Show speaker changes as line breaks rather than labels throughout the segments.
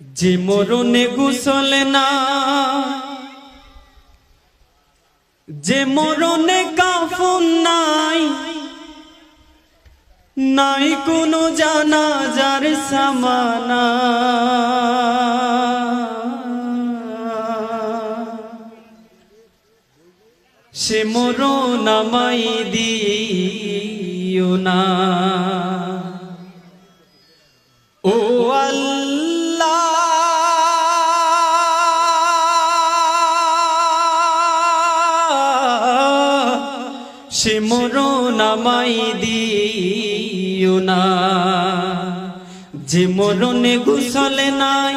যে মরণে গোসল না, যে মরণে কাফন নাই, নাই কোনো জানাজার সামানা। সে মরণ আমায় দিও না। ও আল্লাহ, সে মরণ আমায় দিও না। যে মরণে গোসল নাই,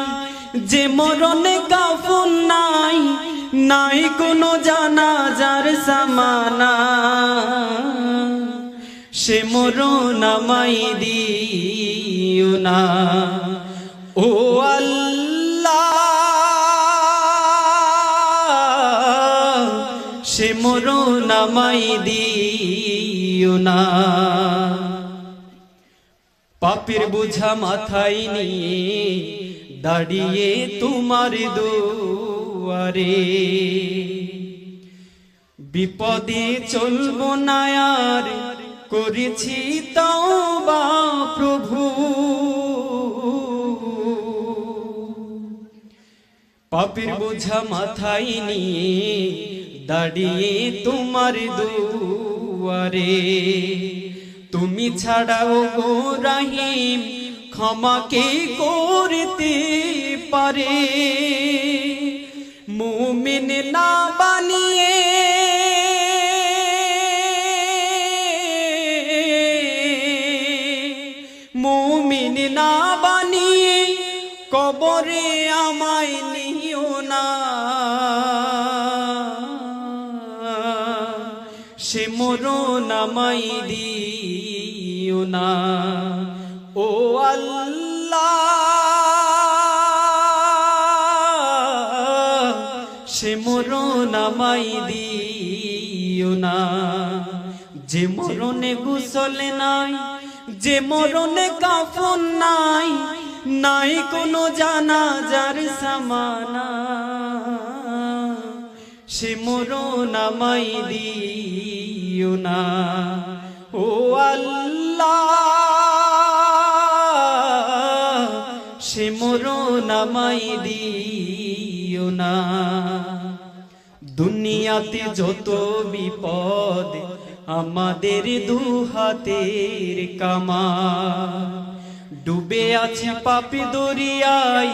যে মরণে কাফন নাই, নাই কোনো জানাজার সামানা। সে মরণ আমায় দিও না। ও আল্লাহ, সে মরণ আমায় দিও না। পাপের বোঝা মাথায় নিয়ে দাঁড়িয়ে তোমার দুয়ারে, বিপদে চলবো না আর, করেছি তওবা প্রভু। পাপের বোঝা মাথায় নিয়ে দাঁড়িয়ে তোমার দুয়ারে, তুমি ছাড়াও গো রহিম ক্ষমা কে করতে পারে। মুমিন না বানিয়ে মুমিন না বানিয়ে কবরে আমায় নিও না। সে মরণ আমায় দিও না। ও আল্লাহ, সে মরণ আমায় দিও না। যে মরণে গোসল নাই, যে মরণে কাফন নাই, নাই কোনো জানাজার সামানা। সে মরণ আমায় দিও না। ও আল্লাহ, সে মরণ আমায় দিও না। দুনিয়াতে যত বিপদ আমাদের দুহাতের কামা, ডুবে আছে পাপী দরিয়ায়